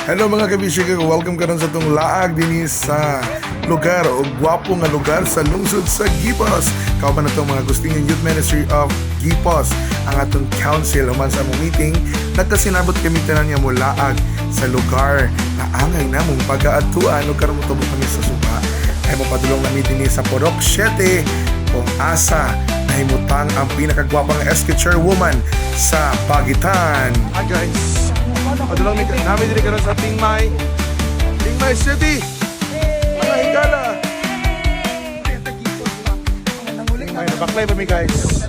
Hello mga kabisyo, welcome karon sa itong laag din sa lugar o gwapo nga lugar sa lungsod sa Gipos. Kauban na itong mga Agustinian Youth Ministry of Gipos, ang atong council human sa among meeting. Nagkasinabot kami tanan niya mo laag sa lugar na angay na mong pag-aatuan o karon mo tubok kami sa suba. Ay mo padulong namin din sa Porok 7 kung asa nahimutang ang pinakagwapang SK chairwoman sa Pagitan. Hi guys! Padulong namin din karon sa Tingmay City. Mga higala. Tingmay, nabaklay pa mi guys.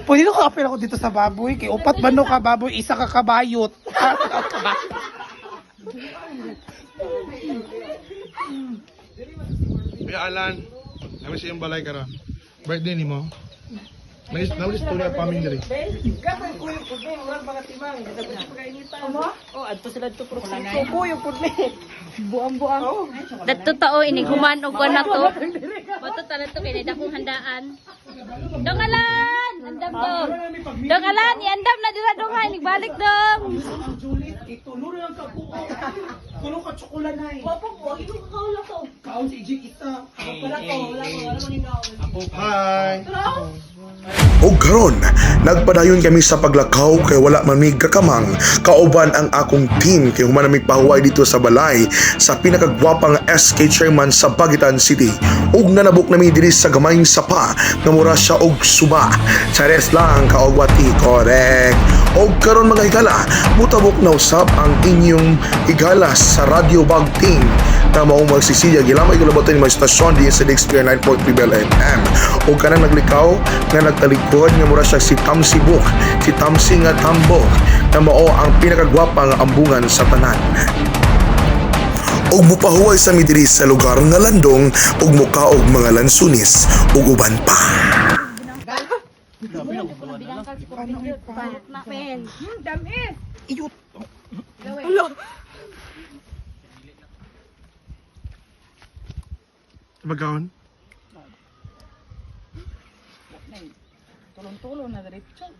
Pwede ko kapil ako dito sa baboy. Kay upat bano ka baboy, isa ka kabayot. Kuya Alan, kami sa iyong balay karon. Birthday ni mo. Nawalis to niya paming diri. Oh, adto sila to pro. Kuyo pud ni. Buang-buang. Dadto tao ini human og na to. Bato tanan to kay dakong handaan. Dongalan, andam dong. Dongalan, iandam na dira dong ha, balik dong. Itulo lang ka po. Tulo ka tsokolanay. Papo, ito kaula to. Kaon si Ijik isa. Wala ko ni kaon. Hi. O karon, nagpadayon kami sa paglakaw kay wala man mig kakamang kauban ang akong team kay human mig pahuway dito sa balay sa pinakagwapang SK chairman sa Pagitan City. Ug nanabok nami diri sa gamayng sapa nga mura siya og suba. Chares lang kaogwati, correct. O karon mga higala, mutabok na usab ang inyong higala sa Radio Bag Team na maong magsisiya gilamay gulabotan ni mga stasyon din sa Dexter 9.3 Bell FM. O kanang naglikaw nga nagtalikod nga mura siya si Tamsi Book, si Tamsi nga Tambok na mao ang pinakagwapa nga ambungan sa tanan. Og mupahuway sa midiri sa lugar nga landong og mukaog mga lansunis ug uban pa. Iyot. Bagawon. Tulong-tulong na diretso.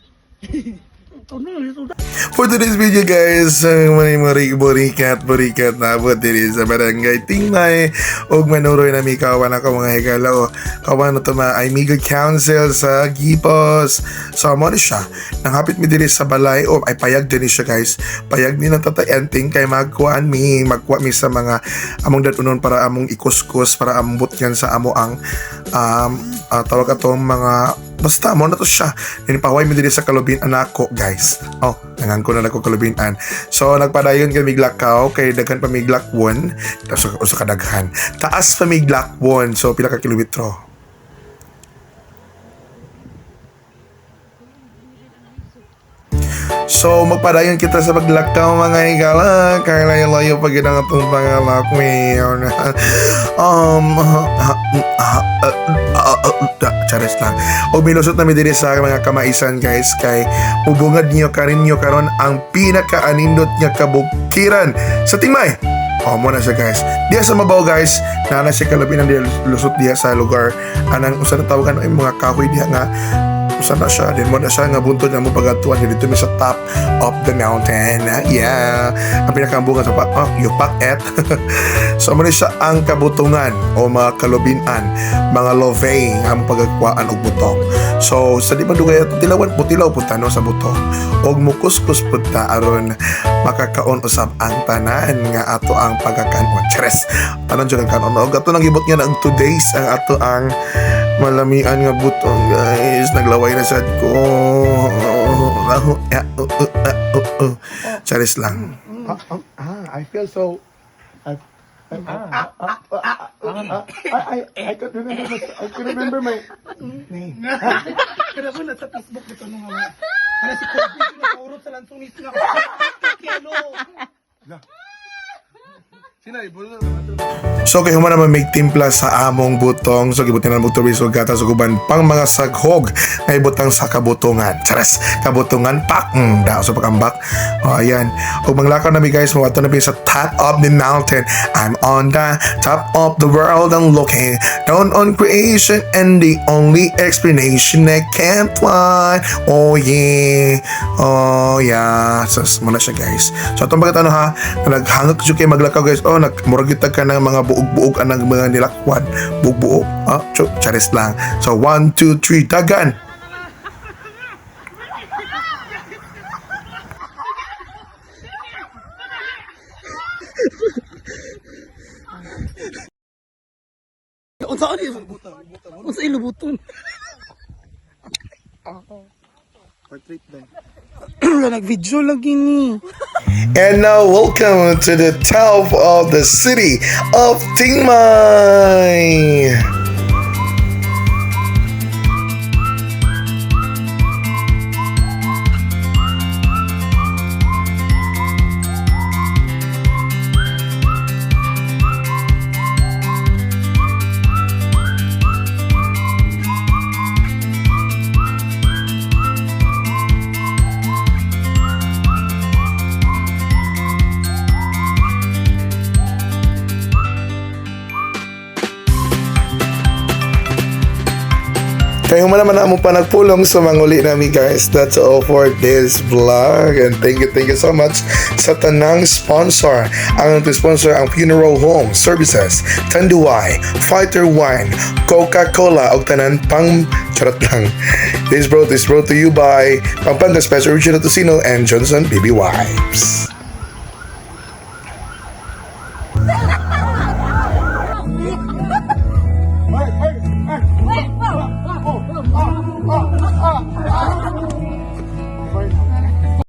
For today's video guys, burikat na abot diri sa barangay Tingmay ug manuroy na mi kawan ako mga higala o kawan na tuma ay Miga Council sa Gipos. So mo ni siya nang hapit mi diri sa balay o ay payag din siya guys. Payag ni ng tatayanting kay magkuha mi sa mga among dadunon para among ikuskus para ambot yan sa amo ang tawag atong mga basta mo na to siya. Ninipahuay mi diri sa kalubin anako guys. Oh, nangan ko na nako kalubinan. So nagpadayon kami glakaw kay daghan pa mi glakwon. Usa ka daghan. Taas pa mi glakwon. So pila ka kilometro? So magpadayon kita sa paglakaw mga higala kay layo-layo pag ang atong pangalak mi. Chares lang. O milusot namin din sa mga kamaisan guys kay mubungad niyo karon ang pinaka-anindot niya kabukiran sa Tingmay. O mo na siya guys. Diya sa mabaw guys, nana siya kalabin ang lusot diya sa lugar. Anang usa na tawagan ay mga kahoy diya nga usa na siya. Din mo na siya nga buntod nga mo pagatuan dito mi sa top of the mountain. Yeah. Ang pinakambungan sa yupak-et. So mo siya ang kabutungan o mga kalubinan, mga lovey ang pagagkuan og butong. So sa di madugay tilawan po tilaw punta no sa butong. Og mukuskus punta aron makakaon usab ang tanan nga ato ang pagakanon. Cheres. Tanan jud ang kanon. Og ato nang gibot nga ang 2 days ang ato ang malamian nga butong guys. Naglaway na sad ko. Cheres lang. I feel so I could remember my name. Kada ko na sa Facebook dito nung mga. Kana si Kobe nakaurot sa lansunis nga. Kilo. So kay human naman may timpla sa among butong. So gibutin na mo tubig ug gatas ug uban pang mga saghog nga ibutang sa kabutungan. Charas, kabutungan pak. Da so pagambak. O ayan. Ug manglakaw na mi guys, mawato na mi sa top of the mountain. I'm on the top of the world and looking down on creation and the only explanation I can't find. Oh yeah. Oh yeah. So muna siya guys. So itong bagat ano ha, naghangak siya kayo maglakaw guys. Oh, nagmuragitag ka ng mga buog-buog anang mga nilakwan. Buog-buog. Oh, charis lang. So 1, 2, 3, dagan. Unsa ani? Unsa ilubuton? Portrait ba? Nag-video lagi ni. And now, welcome to the top of the city of Tingmay. Kayo man naman mo pa nagpulong sa manguli namin guys. That's all for this vlog. And thank you so much sa tanang sponsor. Ang sponsor ang Funeral Home Services, Tanduay, Fighter Wine, Coca-Cola, o tanan pang charot lang. This brought to you by Pampanga Special Original Tocino and Johnson Baby Wipes.